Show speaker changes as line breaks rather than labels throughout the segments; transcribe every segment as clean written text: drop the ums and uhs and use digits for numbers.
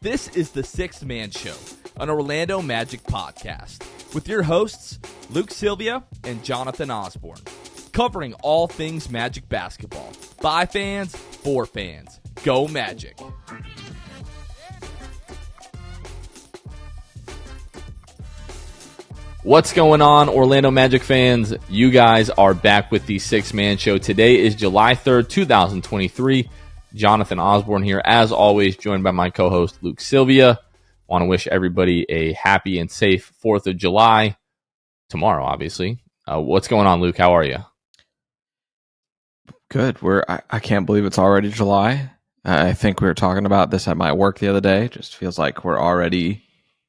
This is the Sixth Man Show, an Orlando Magic podcast, with your hosts, Luke Sylvia and Jonathan Osborne, covering all things Magic basketball. By fans, for fans. Go Magic. What's going on, Orlando Magic fans? You guys are back with the Sixth Man Show. Today is July 3rd, 2023. Jonathan Osborne here, as always, joined by my co-host, Luke Sylvia. Want to wish everybody a happy and safe 4th of July. Tomorrow, obviously. What's going on, Luke? How are you?
Good. I can't believe it's already July. I think we were talking about this at my work the other day. It just feels like we're already,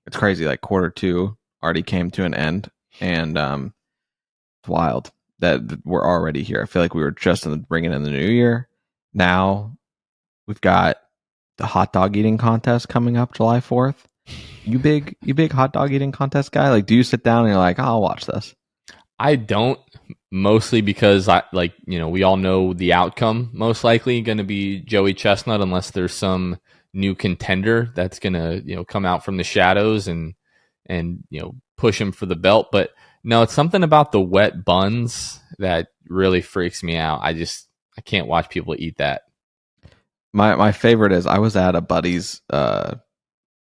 it's crazy, like quarter two already came to an end, and it's wild that we're already here. I feel like we were just bringing in the new year. Now we've got the hot dog eating contest coming up July 4th. You big hot dog eating contest guy? Like, do you sit down and you're like, oh, I'll watch this?
I don't, mostly because we all know the outcome. Most likely going to be Joey Chestnut, unless there's some new contender that's going to come out from the shadows and push him for the belt. But no, it's something about the wet buns that really freaks me out. I can't watch people eat that.
My favorite is, I was at a buddy's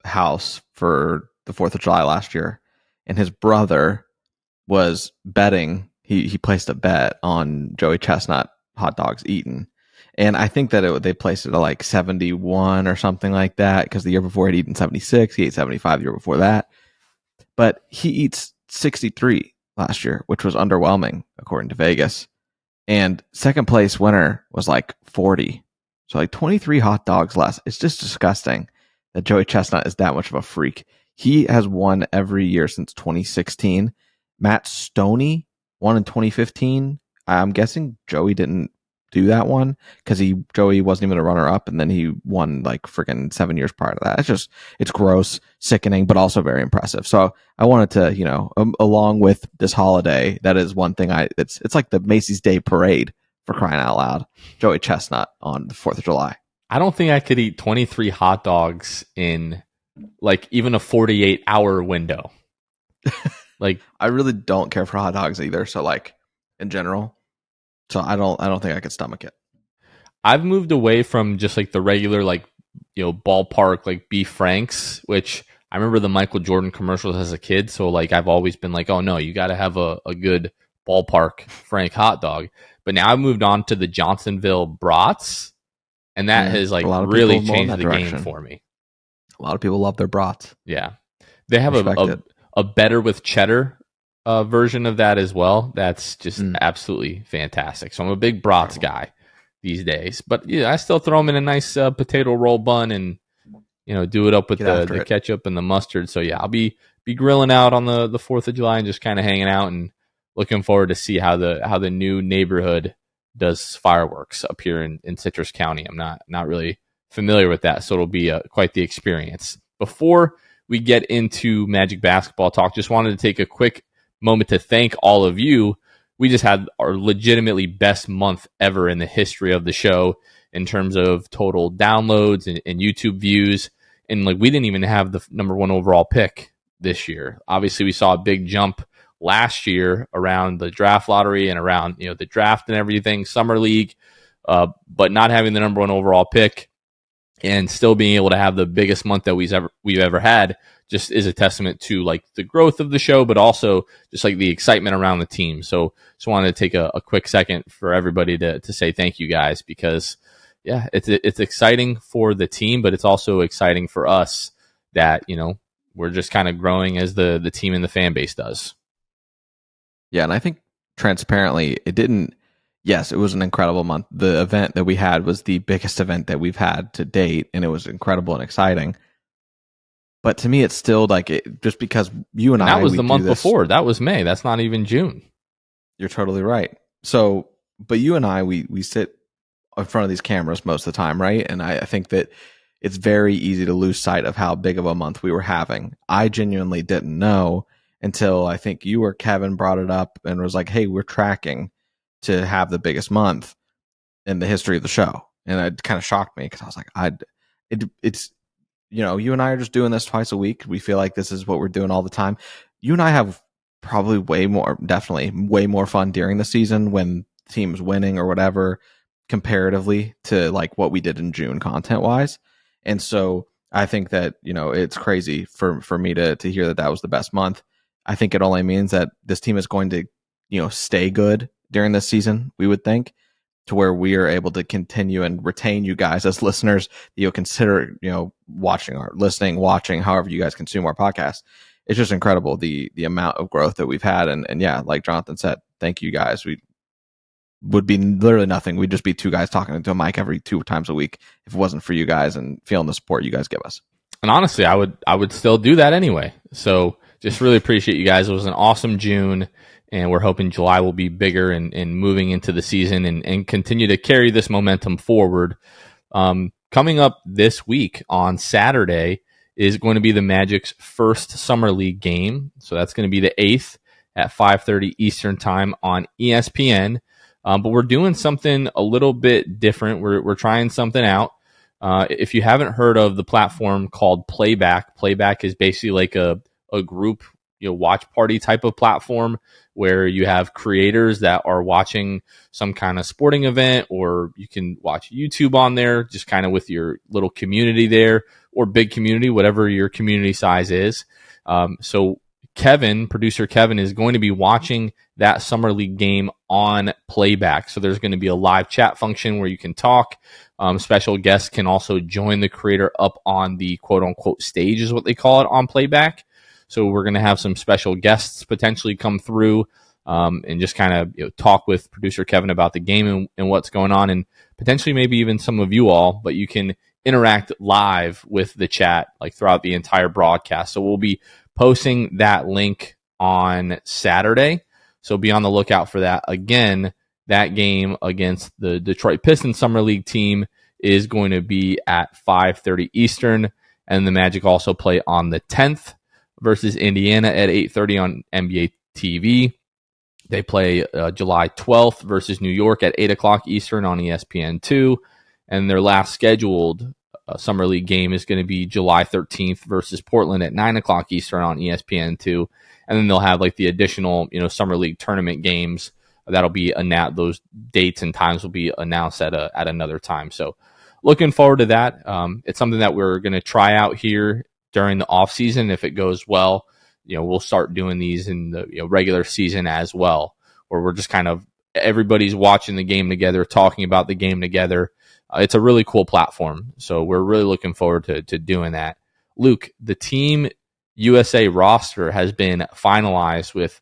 house for the 4th of July last year, and his brother was betting. He placed a bet on Joey Chestnut hot dogs eaten, and I think that they placed it at like 71 or something like that, because the year before he'd eaten 76, he ate 75 the year before that. But he eats 63 last year, which was underwhelming according to Vegas. And second place winner was like 40. So like 23 hot dogs less. It's just disgusting that Joey Chestnut is that much of a freak. He has won every year since 2016. Matt Stoney won in 2015. I'm guessing Joey didn't do that one because Joey wasn't even a runner-up, and then he won like freaking 7 years prior to that. It's gross, sickening, but also very impressive. So I wanted to, along with this holiday, that is one thing it's like the Macy's Day Parade, for crying out loud. Joey Chestnut on the 4th of July.
I don't think I could eat 23 hot dogs in like even a 48-hour window. Like,
I really don't care for hot dogs either. So like in general, so I don't think I could stomach it.
I've moved away from just like the regular ballpark like beef franks, which I remember the Michael Jordan commercials as a kid. So like I've always been like, oh no, you got to have a good ballpark frank hot dog. But now I've moved on to the Johnsonville brats, and that has like really changed the game for me.
A lot of people love their brats.
Yeah, they have a better with cheddar version of that as well. That's just absolutely fantastic. So I'm a big brats guy these days. But yeah, I still throw them in a nice potato roll bun and do it up with the ketchup and the mustard. So yeah, I'll be grilling out on the 4th of July and just kind of hanging out and looking forward to see how the new neighborhood does fireworks up here in Citrus County. I'm not really familiar with that, so it'll be quite the experience. Before we get into Magic basketball talk, just wanted to take a quick moment to thank all of you. We just had our legitimately best month ever in the history of the show in terms of total downloads and YouTube views. And like, we didn't even have the number one overall pick this year. Obviously, we saw a big jump last year around the draft lottery and around the draft and everything, summer league, but not having the number one overall pick and still being able to have the biggest month that we've ever had just is a testament to like the growth of the show, but also just like the excitement around the team. So just wanted to take a quick second for everybody to say thank you guys, because yeah, it's exciting for the team, but it's also exciting for us that we're just kind of growing as the team and the fan base does.
Yeah, and I think transparently, yes, it was an incredible month. The event that we had was the biggest event that we've had to date, and it was incredible and exciting. But to me, it's still like, just because you and I...
That was the month before. That was May. That's not even June.
You're totally right. So, but you and I, we sit in front of these cameras most of the time, right? And I think that it's very easy to lose sight of how big of a month we were having. I genuinely didn't know until I think you or Kevin brought it up and was like, hey, we're tracking to have the biggest month in the history of the show. And it kind of shocked me, because I was like, it's you and I are just doing this twice a week. We feel like this is what we're doing all the time. You and I have probably definitely way more fun during the season when the team's winning or whatever, comparatively to like what we did in June content wise. And so I think that, it's crazy for me to hear that was the best month. I think it only means that this team is going to, stay good during this season, we would think, to where we are able to continue and retain you guys as listeners. Consider, watching watching, however you guys consume our podcast. It's just incredible the amount of growth that we've had. And yeah, like Jonathan said, thank you guys. We would be literally nothing. We'd just be two guys talking into a mic every 2 times a week if it wasn't for you guys and feeling the support you guys give us.
And honestly, I would still do that anyway. So just really appreciate you guys. It was an awesome June, and we're hoping July will be bigger and moving into the season and continue to carry this momentum forward. Coming up this week on Saturday is going to be the Magic's first Summer League game. So that's going to be the 8th at 5:30 Eastern Time on ESPN. But we're doing something a little bit different. We're trying something out. If you haven't heard of the platform called Playback is basically like a group, watch party type of platform where you have creators that are watching some kind of sporting event, or you can watch YouTube on there, just kind of with your little community there, or big community, whatever your community size is. So producer Kevin, is going to be watching that Summer League game on Playback. So there's going to be a live chat function where you can talk. Special guests can also join the creator up on the quote unquote stage, is what they call it, on Playback. So we're going to have some special guests potentially come through and just kind of talk with producer Kevin about the game and what's going on, and potentially maybe even some of you all, but you can interact live with the chat like throughout the entire broadcast. So we'll be posting that link on Saturday. So be on the lookout for that. Again, that game against the Detroit Pistons Summer League team is going to be at 5:30 Eastern, and the Magic also play on the 10th versus Indiana at 8:30 on NBA TV. They play July 12th versus New York at 8 o'clock Eastern on ESPN2, and their last scheduled Summer League game is going to be July 13th versus Portland at 9 o'clock Eastern on ESPN2. And then they'll have like the additional, Summer League tournament games that'll be announced. Those dates and times will be announced at another time. So looking forward to that. It's something that we're going to try out here during the off season. If it goes well, we'll start doing these in the regular season as well, where we're just kind of everybody's watching the game together, talking about the game together. It's a really cool platform, so we're really looking forward to doing that. Luke, the Team USA roster has been finalized with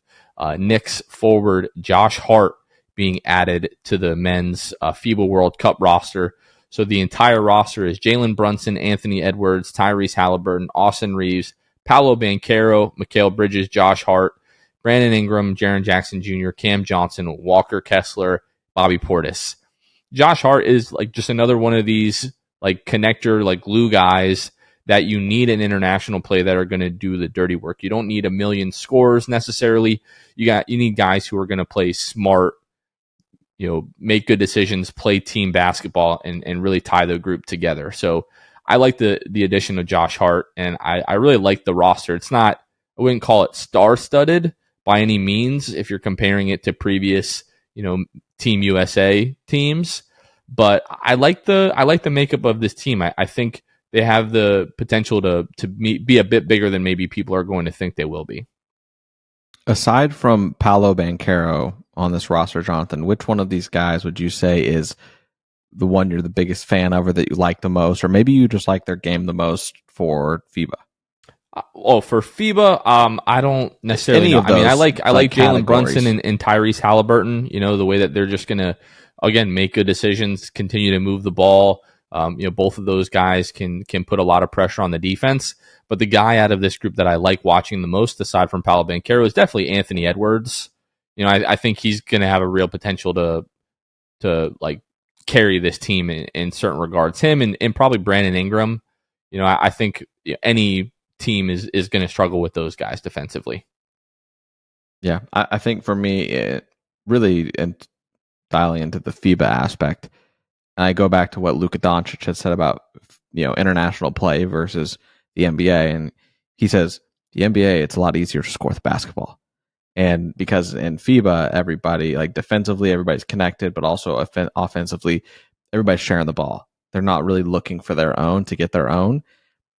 Knicks forward Josh Hart being added to the men's FIBA World Cup roster. So the entire roster is Jalen Brunson, Anthony Edwards, Tyrese Halliburton, Austin Reeves, Paolo Banchero, Mikal Bridges, Josh Hart, Brandon Ingram, Jaren Jackson Jr., Cam Johnson, Walker Kessler, Bobby Portis. Josh Hart is like just another one of these like connector, like glue guys that you need an international play that are going to do the dirty work. You don't need a million scores necessarily. You need guys who are going to play smart, make good decisions, play team basketball, and really tie the group together. So I like the addition of Josh Hart, and I really like the roster. It's not, I wouldn't call it star-studded by any means if you're comparing it to previous, Team USA teams, but I like the makeup of this team. I think they have the potential to be a bit bigger than maybe people are going to think they will be.
Aside from Paolo Banchero on this roster, Jonathan, which one of these guys would you say is the one you're the biggest fan of, or that you like the most, or maybe you just like their game the most for FIBA?
For FIBA, I don't necessarily know. I mean, I like Jalen Brunson and Tyrese Halliburton. The way that they're just gonna again make good decisions, continue to move the ball. Both of those guys can put a lot of pressure on the defense. But the guy out of this group that I like watching the most, aside from Paolo Banchero, is definitely Anthony Edwards. I think he's gonna have a real potential to like carry this team in certain regards. Him and probably Brandon Ingram. I think any team is going to struggle with those guys defensively.
Yeah, I think for me, it really, and dialing into the FIBA aspect, and I go back to what Luka Doncic had said about international play versus the NBA. And he says the NBA, it's a lot easier to score with basketball. And because in FIBA, everybody, like defensively, everybody's connected, but also offensively, everybody's sharing the ball. They're not really looking for their own to get their own.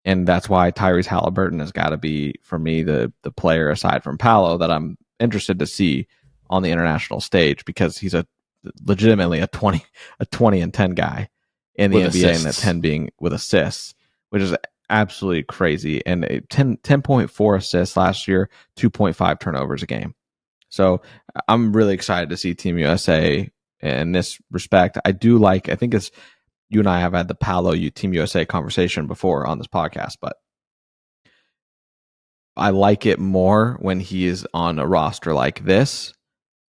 And that's why Tyrese Halliburton has got to be, for me, the player aside from Paolo that I'm interested to see on the international stage, because he's legitimately a 20 and 10 guy in the
with
NBA,
assists.
and that 10 being with assists, which is absolutely crazy. And 10.4 assists last year, 2.5 turnovers a game. So I'm really excited to see Team USA in this respect. I think it's, you and I have had the Paolo Team USA conversation before on this podcast, but I like it more when he is on a roster like this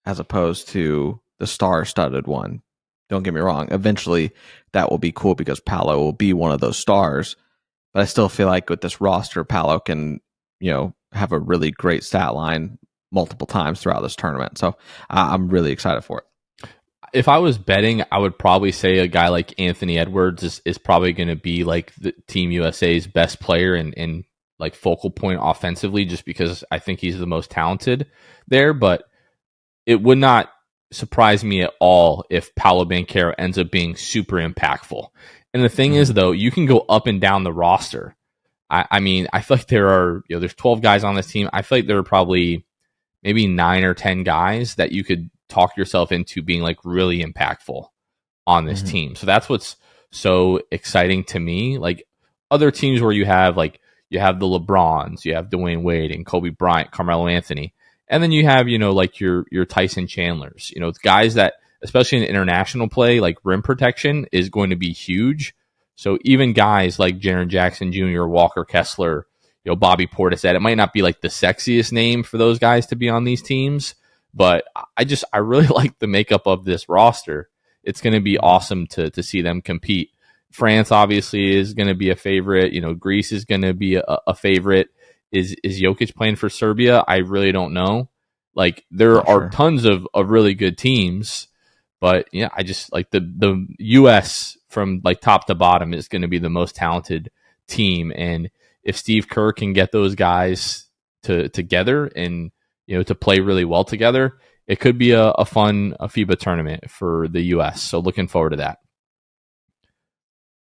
as opposed to the star-studded one. Don't get me wrong. Eventually, that will be cool because Paolo will be one of those stars. But I still feel like with this roster, Paolo can, have a really great stat line multiple times throughout this tournament. So I'm really excited for it.
If I was betting, I would probably say a guy like Anthony Edwards is probably going to be like the Team USA's best player and like focal point offensively, just because I think he's the most talented there. But it would not surprise me at all if Paolo Banchero ends up being super impactful. And the thing is, though, you can go up and down the roster. I mean, I feel like there are, there's 12 guys on this team. I feel like there are probably maybe 9 or 10 guys that you could talk yourself into being like really impactful on this team. So that's what's so exciting to me. Like other teams where you have the LeBrons, you have Dwayne Wade and Kobe Bryant, Carmelo Anthony, and then you have, like your Tyson Chandlers, guys that, especially in international play, like rim protection is going to be huge. So even guys like Jaren Jackson Jr., Walker Kessler, Bobby Portis, that it might not be like the sexiest name for those guys to be on these teams, but I really like the makeup of this roster. It's going to be awesome to see them compete. France obviously is going to be a favorite. Greece is going to be a favorite. Is Jokic playing for Serbia? I really don't know. Like there are tons of really good teams, but yeah, I just like the U.S. from like top to bottom is going to be the most talented team, and if Steve Kerr can get those guys together and to play really well together, it could be a fun FIBA tournament for the U.S. So looking forward to that.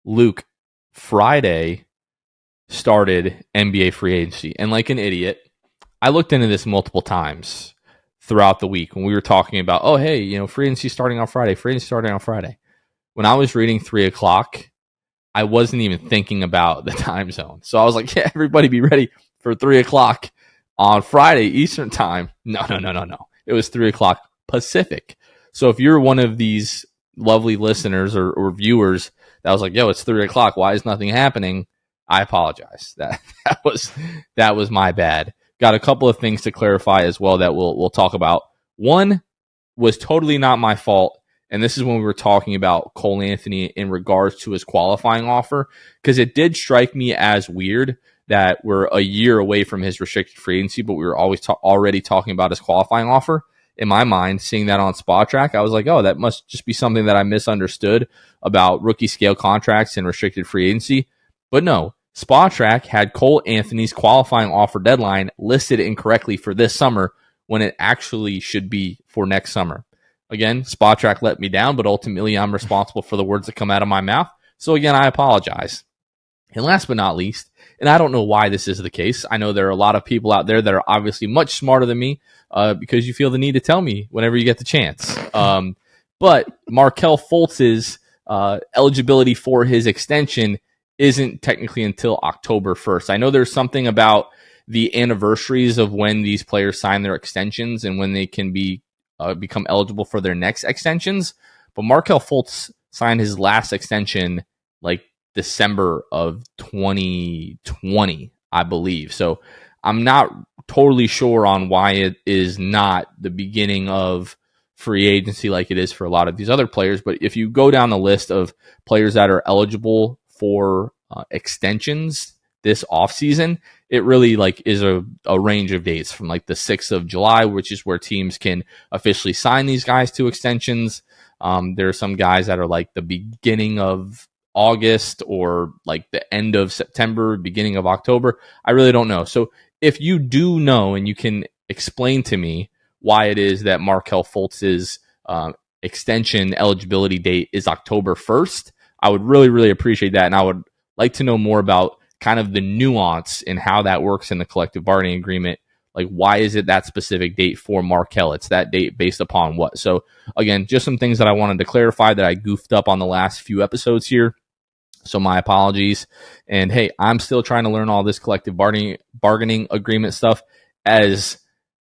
Luke, Friday started NBA free agency, and like an idiot, I looked into this multiple times throughout the week when we were talking about, oh, hey, free agency starting on Friday. When I was reading 3 o'clock, I wasn't even thinking about the time zone. So I was like, yeah, everybody be ready for 3 o'clock on Friday Eastern time. No. It was 3 o'clock Pacific. So if you're one of these lovely listeners or viewers that was like, yo, it's 3 o'clock, why is nothing happening? I apologize. That was my bad. Got a couple of things to clarify as well that we'll talk about. One was totally not my fault, and this is when we were talking about Cole Anthony in regards to his qualifying offer, because it did strike me as weird that we're a year away from his restricted free agency, but we were always already talking about his qualifying offer. In my mind, seeing that on Spot Track, I was like, oh, that must just be something that I misunderstood about rookie scale contracts and restricted free agency. But no, Spot Track had Cole Anthony's qualifying offer deadline listed incorrectly for this summer when it actually should be for next summer. Again, Spot Track let me down, but ultimately I'm responsible for the words that come out of my mouth. So again, I apologize. And last but not least, and I don't know why this is the case, I know there are a lot of people out there that are obviously much smarter than me because you feel the need to tell me whenever you get the chance. But Markelle Fultz's eligibility for his extension isn't technically until October 1st. I know there's something about the anniversaries of when these players sign their extensions and when they can become eligible for their next extensions. But Markelle Fultz signed his last extension like December of 2020, I believe. So I'm not totally sure on why it is not the beginning of free agency like it is for a lot of these other players. But if you go down the list of players that are eligible for extensions this offseason, it really like is a range of dates from like the 6th of July, which is where teams can officially sign these guys to extensions. There are some guys that are like the beginning of August or like the end of September, beginning of October. I really don't know. So if you do know and you can explain to me why it is that Markelle Fultz's extension eligibility date is October 1st, I would really, really appreciate that. And I would like to know more about kind of the nuance in how that works in the collective bargaining agreement. Like, why is it that specific date for Markelle? It's that date based upon what? So, again, just some things that I wanted to clarify that I goofed up on the last few episodes here. So my apologies. And hey, I'm still trying to learn all this collective bargaining agreement stuff. As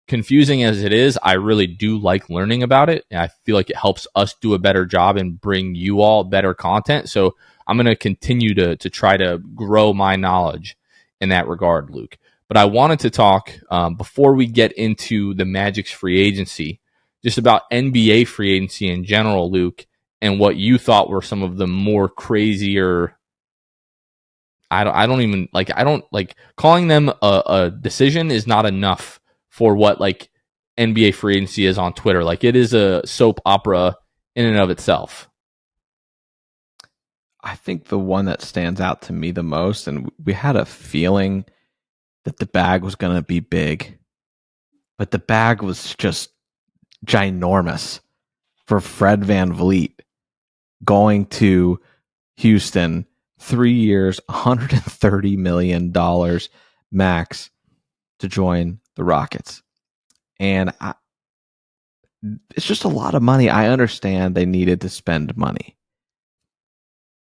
confusing as it is, I really do like learning about it. And I feel like it helps us do a better job and bring you all better content. So I'm going to continue to try to grow my knowledge in that regard, Luke. But I wanted to talk, before we get into the Magic's free agency, just about NBA free agency in general, Luke, and what you thought were some of the more crazier. I don't like calling them a decision is not enough for what like NBA free agency is on Twitter. Like, it is a soap opera in and of itself.
I think the one that stands out to me the most, and we had a feeling that the bag was going to be big, but the bag was just ginormous for Fred VanVleet going to Houston, 3 years, $130 million max to join the Rockets. And it's just a lot of money. I understand they needed to spend money,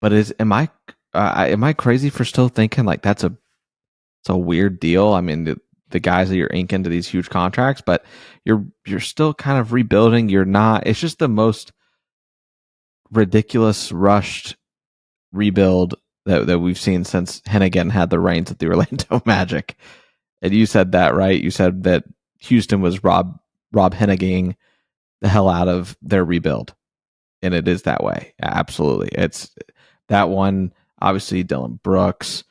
but am I crazy for still thinking like it's a weird deal? I mean, the guys that you're inking into these huge contracts, but you're still kind of rebuilding. You're not. It's just the most ridiculous rushed rebuild that we've seen since Hennigan had the reins at the Orlando Magic. And you said that, right? You said that Houston was Rob Hennigan the hell out of their rebuild, and it is that way. Absolutely, it's that one. Obviously, Dillon Brooks.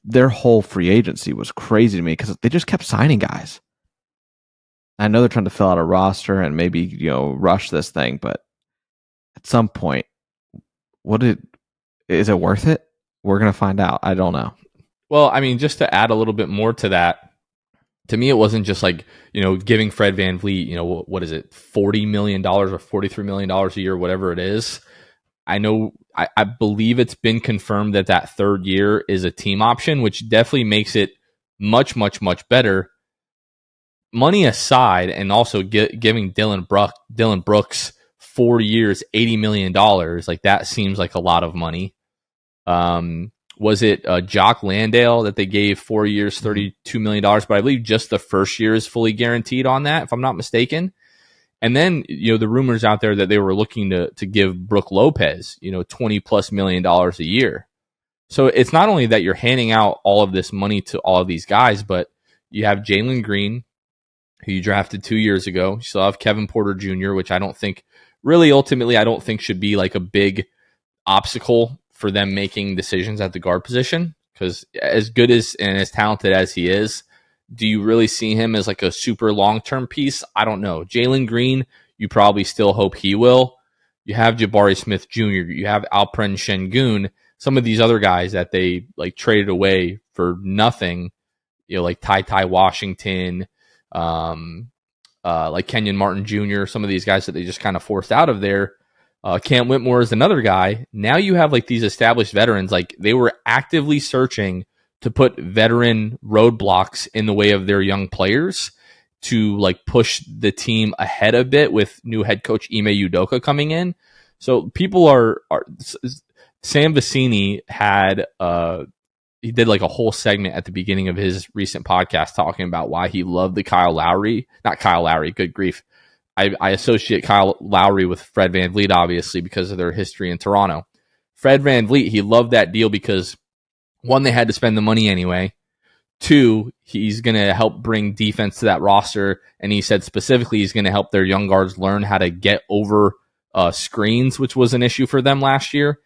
Their whole free agency was crazy to me because they just kept signing guys. I know they're trying to fill out a roster and maybe rush this thing, but at some point, is it worth it? We're gonna find out. I don't know.
Well, I mean, just to add a little bit more to that, to me, it wasn't just like giving Fred VanVleet, what is it, $40 million or $43 million a year, whatever it is. I know, I believe it's been confirmed that third year is a team option, which definitely makes it much, much, much better. Money aside, and also giving Dillon Brooks 4 years, $80 million, like that seems like a lot of money. Was it Jock Landale that they gave 4 years, $32 million? But I believe just the first year is fully guaranteed on that, if I'm not mistaken. And then, the rumors out there that they were looking to give Brook Lopez, $20+ million a year. So it's not only that you're handing out all of this money to all of these guys, but you have Jalen Green, who you drafted 2 years ago. You still have Kevin Porter Jr., which I don't think should be like a big obstacle for them making decisions at the guard position. Because as good as and as talented as he is, do you really see him as like a super long-term piece? I don't know. Jalen Green, you probably still hope he will. You have Jabari Smith Jr., you have Alperen Şengün, some of these other guys that they like traded away for nothing, like Ty Washington, like Kenyon Martin Jr., some of these guys that they just kind of forced out of there. Cam Whitmore is another guy. Now you have like these established veterans, like they were actively searching to put veteran roadblocks in the way of their young players to like push the team ahead a bit with new head coach Ime Udoka coming in. So people are Sam Vecini had he did like a whole segment at the beginning of his recent podcast talking about why he loved the not Kyle Lowry, good grief. I associate Kyle Lowry with Fred VanVleet, obviously, because of their history in Toronto. Fred VanVleet, he loved that deal because, one, they had to spend the money anyway. Two, he's going to help bring defense to that roster. And he said specifically he's going to help their young guards learn how to get over screens, which was an issue for them last year.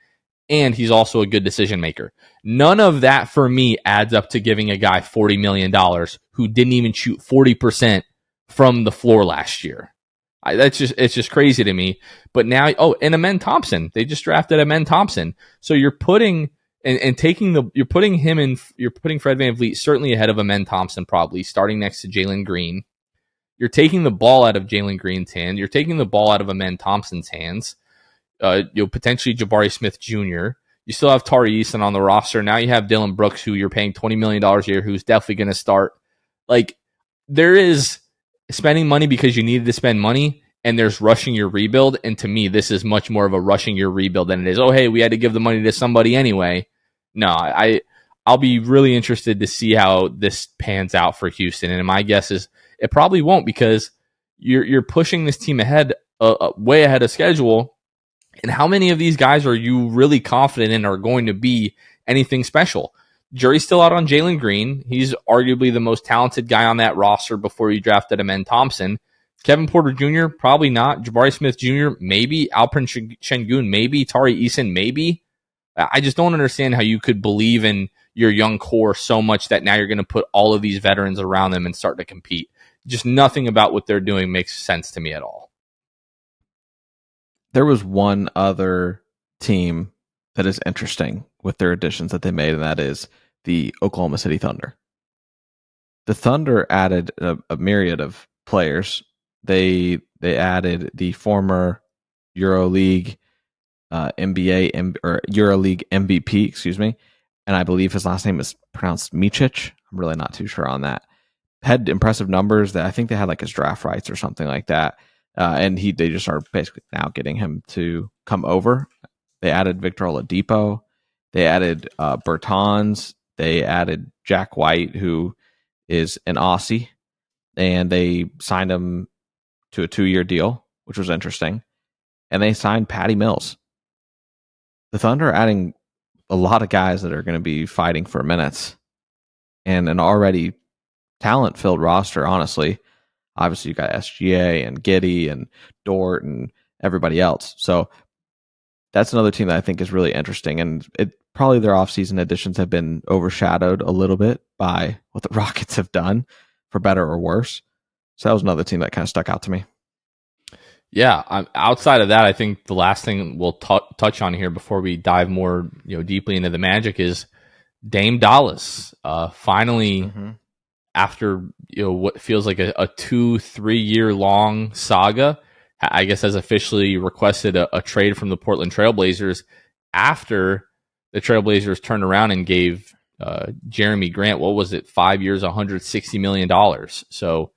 And he's also a good decision maker. None of that for me adds up to giving a guy $40 million who didn't even shoot 40% from the floor last year. It's just crazy to me. But now, and Amen Thompson, they just drafted Amen Thompson. So you're putting you're putting Fred VanVleet certainly ahead of Amen Thompson, probably starting next to Jalen Green. You're taking the ball out of Jalen Green's hand. You're taking the ball out of Amen Thompson's hands. You'll potentially Jabari Smith Jr. You still have Tari Eason on the roster. Now you have Dylan Brooks, who you're paying $20 million a year, who's definitely going to start. Like, there is spending money because you needed to spend money, and there's rushing your rebuild. And to me, this is much more of a rushing your rebuild than it is, oh, hey, we had to give the money to somebody anyway. No, I'll be really interested to see how this pans out for Houston. And my guess is it probably won't, because you're pushing this team ahead, way ahead of schedule. And how many of these guys are you really confident in are going to be anything special? Jury's still out on Jalen Green. He's arguably the most talented guy on that roster before you drafted Amen Thompson. Kevin Porter Jr., probably not. Jabari Smith Jr., maybe. Alperen Şengün, maybe. Tari Eason, maybe. I just don't understand how you could believe in your young core so much that now you're going to put all of these veterans around them and start to compete. Just nothing about what they're doing makes sense to me at all.
There was one other team that is interesting with their additions that they made, and that is the Oklahoma City Thunder. The Thunder added a myriad of players. They added the former EuroLeague EuroLeague MVP, excuse me, and I believe his last name is pronounced Micic. I'm really not too sure on that. Had impressive numbers. That I think they had like his draft rights or something like that. And they just are basically now getting him to come over. They added Victor Oladipo. They added Bertans. They added Jack White, who is an Aussie. And they signed him to a 2-year deal, which was interesting. And they signed Patty Mills. The Thunder are adding a lot of guys that are going to be fighting for minutes. And an already talent-filled roster, honestly. Obviously, you got SGA and Giddey and Dort and everybody else. So that's another team that I think is really interesting. And probably their offseason additions have been overshadowed a little bit by what the Rockets have done, for better or worse. So that was another team that kind of stuck out to me.
Yeah, outside of that, I think the last thing we'll touch on here before we dive more deeply into the Magic is Dame Dallas. Finally, after what feels like a 2-3 year long saga, I guess has officially requested a trade from the Portland Trailblazers after the Trailblazers turned around and gave Jeremy Grant, what was it, 5 years, $160 million. So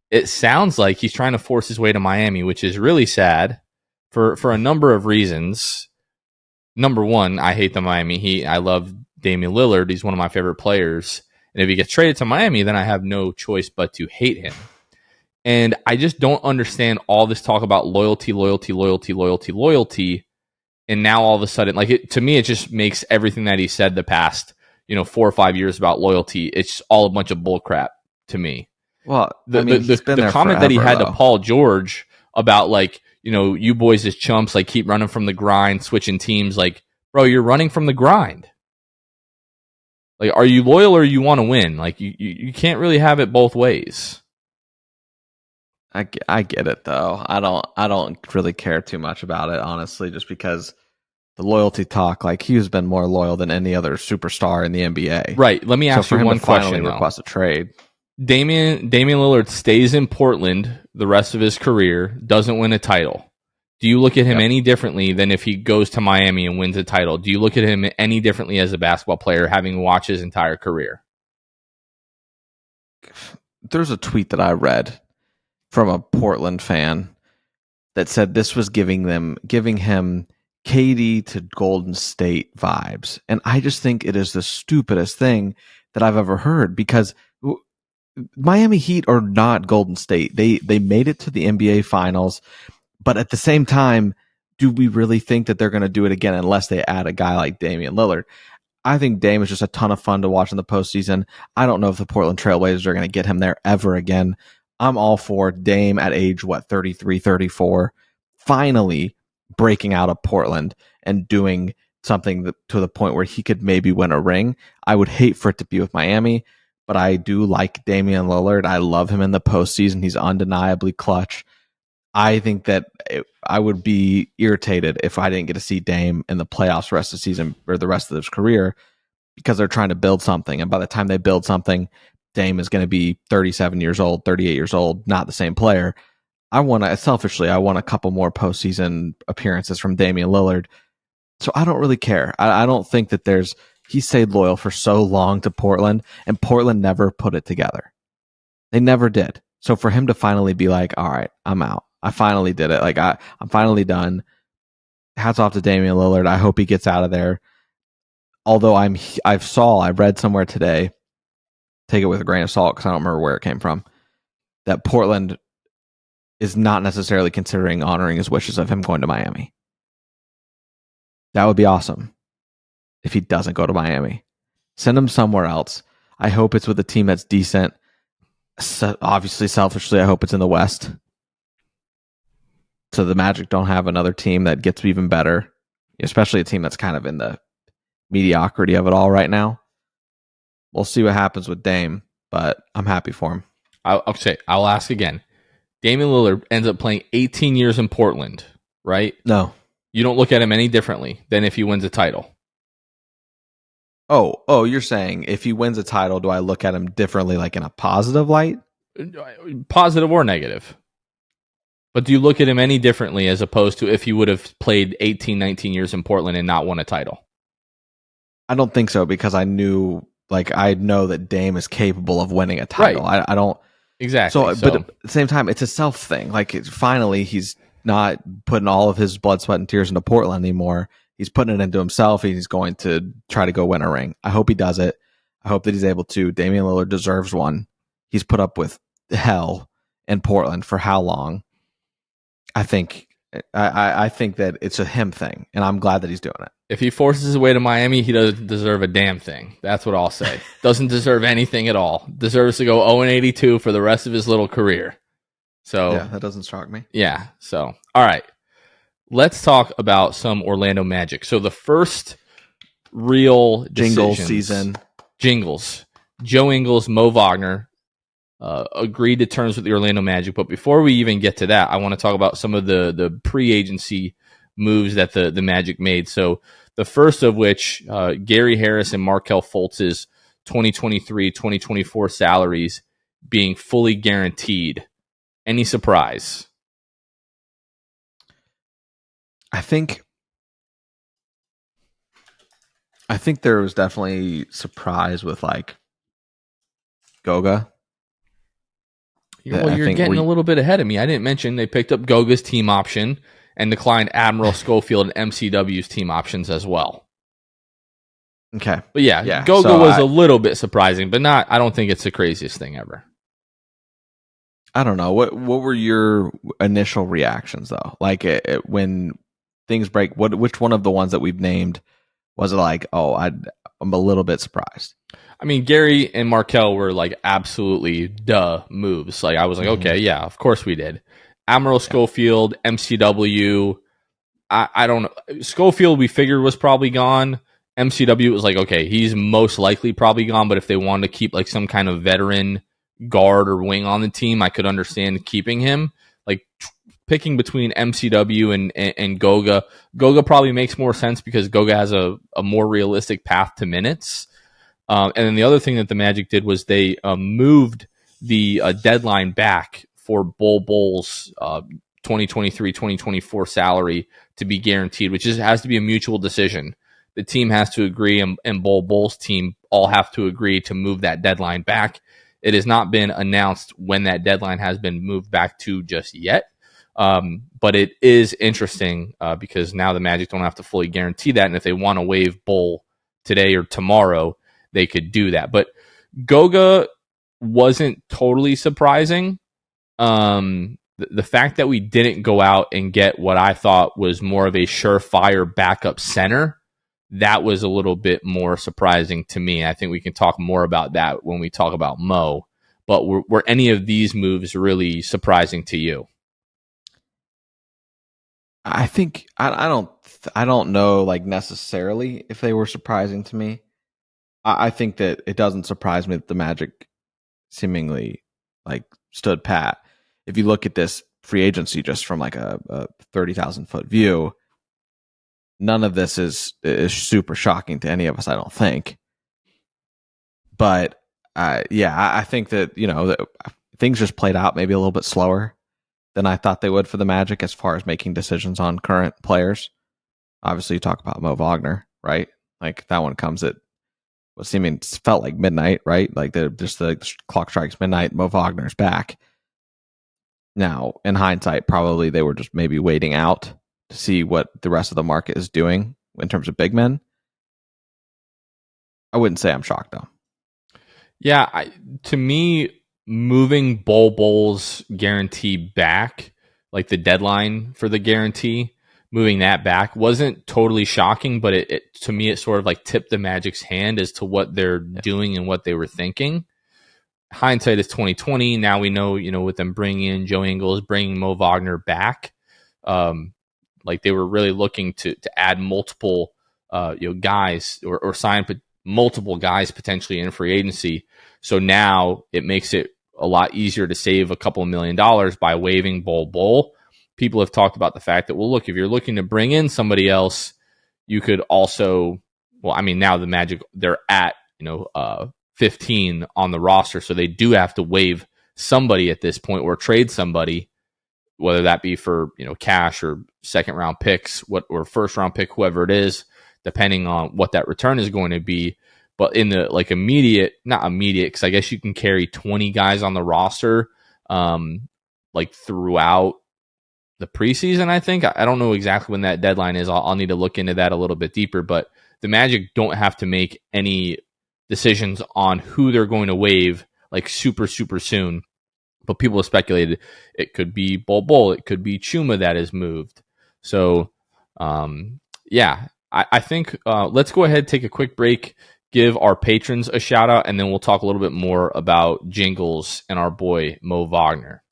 it sounds like he's trying to force his way to Miami, which is really sad for a number of reasons. Number one, I hate the Miami Heat. I love Damian Lillard. He's one of my favorite players. And if he gets traded to Miami, then I have no choice but to hate him. And I just don't understand all this talk about loyalty. And now all of a sudden, to me, it just makes everything that he said the past, 4 or 5 years about loyalty, it's all a bunch of bullcrap to me.
Well,
the comment that he had to Paul George about you boys as chumps, keep running from the grind, switching teams, bro, you're running from the grind. Are you loyal or you want to win? You can't really have it both ways.
I get it though. I don't really care too much about it, honestly, just because the loyalty talk, he's been more loyal than any other superstar in the NBA.
Right. Let me ask you one question.
Finally request a trade.
Damian Lillard stays in Portland the rest of his career, doesn't win a title. Do you look at him any differently than if he goes to Miami and wins a title? Do you look at him any differently as a basketball player, having watched his entire career?
There's a tweet that I read from a Portland fan that said this was giving him KD to Golden State vibes. And I just think it is the stupidest thing that I've ever heard, because Miami Heat are not Golden State. They made it to the NBA Finals. But at the same time, do we really think that they're going to do it again unless they add a guy like Damian Lillard? I think Dame is just a ton of fun to watch in the postseason. I don't know if the Portland Trailblazers are going to get him there ever again. I'm all for Dame at age, 33, 34, finally breaking out of Portland and doing something to the point where he could maybe win a ring. I would hate for it to be with Miami, but I do like Damian Lillard. I love him in the postseason. He's undeniably clutch. I think that I would be irritated if I didn't get to see Dame in the playoffs the rest of the season or the rest of his career, because they're trying to build something. And by the time they build something, Dame is going to be 37 years old, 38 years old, not the same player. Selfishly, I want a couple more postseason appearances from Damian Lillard. So I don't really care. I don't think that he stayed loyal for so long to Portland, and Portland never put it together. They never did. So for him to finally be like, all right, I'm out. I finally did it. Like I'm finally done. Hats off to Damian Lillard. I hope he gets out of there. Although I read somewhere today, take it with a grain of salt because I don't remember where it came from, that Portland is not necessarily considering honoring his wishes of him going to Miami. That would be awesome if he doesn't go to Miami. Send him somewhere else. I hope it's with a team that's decent. So obviously, selfishly, I hope it's in the West. So the Magic don't have another team that gets even better, especially a team that's kind of in the mediocrity of it all right now. We'll see what happens with Dame, but I'm happy for him.
I'll ask again. Damian Lillard ends up playing 18 years in Portland, right?
No.
You don't look at him any differently than if he wins a title.
Oh, you're saying if he wins a title, do I look at him differently, like in a positive light?
Positive or negative. But do you look at him any differently as opposed to if he would have played 18, 19 years in Portland and not won a title?
I don't think so, because I know that Dame is capable of winning a title. Right. I don't.
Exactly.
But at the same time, it's a self thing. Like, finally, he's not putting all of his blood, sweat, and tears into Portland anymore. He's putting it into himself. He's going to try to go win a ring. I hope he does it. I hope that he's able to. Damian Lillard deserves one. He's put up with hell in Portland for how long? I think that it's a him thing, and I'm glad that he's doing it.
If he forces his way to Miami, he doesn't deserve a damn thing. That's what I'll say. Doesn't deserve anything at all. Deserves to go 0-82 for the rest of his little career. So
yeah, that doesn't shock me.
Yeah. So, all right. Let's talk about some Orlando Magic. So the first real
Jingle season.
Jingles. Joe Ingles, Moe Wagner agreed to terms with the Orlando Magic. But before we even get to that, I want to talk about some of the pre-agency moves that the Magic made. So the first of which, Gary Harris and Markelle Fultz's 2023-2024 salaries being fully guaranteed. Any surprise?
I think there was definitely surprise with like Goga.
Well, you're getting a little bit ahead of me. I didn't mention they picked up Goga's team option and declined Admiral Schofield and MCW's team options as well.
Okay.
But yeah Goga was a little bit surprising, but I don't think it's the craziest thing ever.
I don't know. What were your initial reactions though? Like when things break, which one of the ones that we've named was it like, oh, I'm a little bit surprised?
I mean, Gary and Markelle were like absolutely duh moves. Like I was like, okay, yeah, of course we did. Admiral Schofield, MCW. I don't know. Schofield we figured was probably gone. MCW was like, okay, he's most likely probably gone. But if they wanted to keep like some kind of veteran guard or wing on the team, I could understand keeping him. Like picking between MCW and Goga. Goga probably makes more sense because Goga has a more realistic path to minutes. And then the other thing that the Magic did was they moved the deadline back for Bull's 2023-2024 salary to be guaranteed, which has to be a mutual decision. The team has to agree, and Bull's team all have to agree to move that deadline back. It has not been announced when that deadline has been moved back to just yet. But it is interesting because now the Magic don't have to fully guarantee that. And if they want to waive Bull today or tomorrow, they could do that. But Goga wasn't totally surprising. The fact that we didn't go out and get what I thought was more of a surefire backup center, that was a little bit more surprising to me. I think we can talk more about that when we talk about Mo. But were any of these moves really surprising to you?
I think I don't know like necessarily if they were surprising to me. I think that it doesn't surprise me that the Magic seemingly like stood pat. If you look at this free agency just from like a 30,000 foot view, none of this is super shocking to any of us, I don't think. But I think that, that things just played out maybe a little bit slower than I thought they would for the Magic as far as making decisions on current players. Obviously, you talk about Moe Wagner, right? Like that one comes at felt like midnight, right? Like the clock strikes midnight. Moe Wagner's back. Now, in hindsight, probably they were just maybe waiting out to see what the rest of the market is doing in terms of big men. I wouldn't say I'm shocked though.
Yeah, to me, moving Bol's guarantee back, like the deadline for the guarantee, moving that back wasn't totally shocking, but it to me, it sort of like tipped the Magic's hand as to what they're doing and what they were thinking. Hindsight is 2020. Now we know, with them bringing in Joe Ingles, bringing Moe Wagner back, like they were really looking to add multiple, guys or sign multiple guys potentially in free agency. So now it makes it a lot easier to save a couple of $1 million by waiving Bol. People have talked about the fact that, well, look, if you're looking to bring in somebody else, you could also, now the Magic, they're at, 15 on the roster. So they do have to waive somebody at this point or trade somebody, whether that be for, cash or second round picks, or first round pick, whoever it is, depending on what that return is going to be. But in the not immediate, because I guess you can carry 20 guys on the roster, throughout the preseason, I think. I don't know exactly when that deadline is. I'll need to look into that a little bit deeper. But the Magic don't have to make any decisions on who they're going to waive like super, super soon. But people have speculated it could be Bol, it could be Chuma that is moved. So, I think let's go ahead and take a quick break, give our patrons a shout out, and then we'll talk a little bit more about Jingles and our boy Moe Wagner.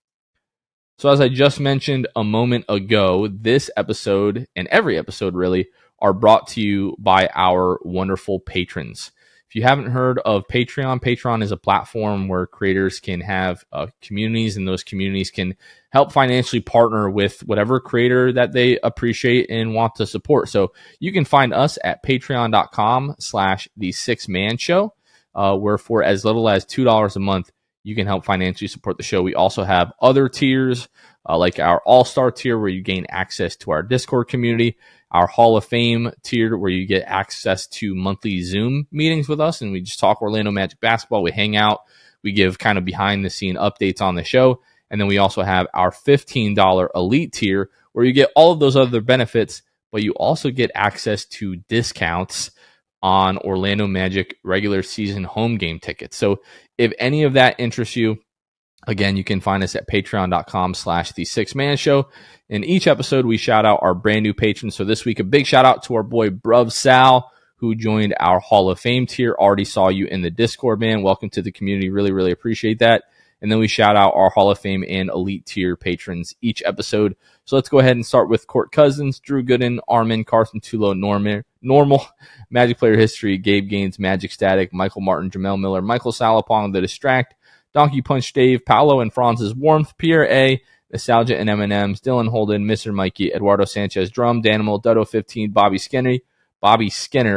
So as I just mentioned a moment ago, this episode and every episode really are brought to you by our wonderful patrons. If you haven't heard of Patreon, Patreon is a platform where creators can have communities, and those communities can help financially partner with whatever creator that they appreciate and want to support. So you can find us at patreon.com/the6man-show, where for as little as $2 a month, you can help financially support the show. We also have other tiers, like our All-Star tier, where you gain access to our Discord community, our Hall of Fame tier, where you get access to monthly Zoom meetings with us, and we just talk Orlando Magic basketball. We hang out. We give kind of behind-the-scene updates on the show. And then we also have our $15 Elite tier, where you get all of those other benefits, but you also get access to discounts on Orlando Magic regular season home game tickets. So if any of that interests you, again, you can find us at patreon.com/the6man-show. In each episode, we shout out our brand new patrons. So this week, a big shout out to our boy Bruv Sal, who joined our Hall of Fame tier. Already saw you in the Discord, man. Welcome to the community. Really, really appreciate that. And then we shout out our Hall of Fame and Elite tier patrons each episode. So let's go ahead and start with Court Cousins, Drew Gooden, Armin, Carson Tulo, Normal, Magic Player History, Gabe Gaines, Magic Static, Michael Martin, Jamel Miller, Michael Salapong, The Distract, Donkey Punch Dave, Paolo and Franz's Warmth, Pierre A., Nostalgia and M&M's, Dylan Holden, Mr. Mikey, Eduardo Sanchez, Drum, Danimal, Dutto 15, Bobby Skinner,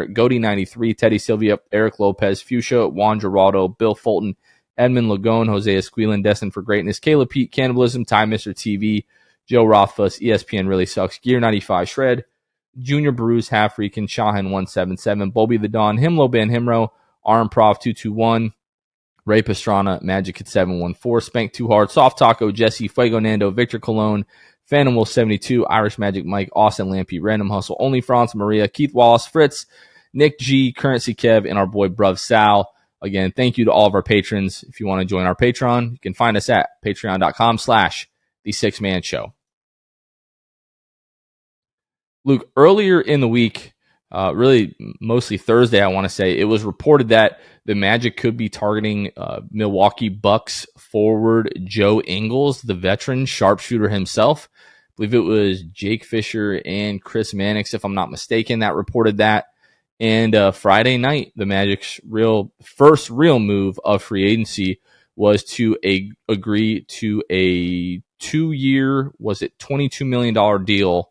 Goaty 93, Teddy Sylvia, Eric Lopez, Fuchsia, Juan Geraldo, Bill Fulton, Edmund Lagone, Hosea Squealan, Destined for Greatness, Caleb Pete, Cannibalism, Time Mr. TV, Joe Rothfuss, ESPN Really Sucks, Gear 95 Shred, Junior Bruce, Half Freakin, Shahan 177, Bobby the Dawn, Himlo Ben Himro, Armprov 221, Ray Pastrana, Magic at 714, Spank Too Hard, Soft Taco, Jesse, Fuego Nando, Victor Cologne, Phantom Wolf 72, Irish Magic Mike, Austin Lampy, Random Hustle, Only France, Maria, Keith Wallace, Fritz, Nick G, Currency Kev, and our boy Bruv Sal. Again, thank you to all of our patrons. If you want to join our Patreon, you can find us at patreon.com/the6man-show. Luke, earlier in the week, really mostly Thursday, I want to say, it was reported that the Magic could be targeting Milwaukee Bucks forward Joe Ingles, the veteran sharpshooter himself. I believe it was Jake Fisher and Chris Mannix, if I'm not mistaken, that reported that. And Friday night, the Magic's first real move of free agency was to agree to a 2-year, was it $22 million deal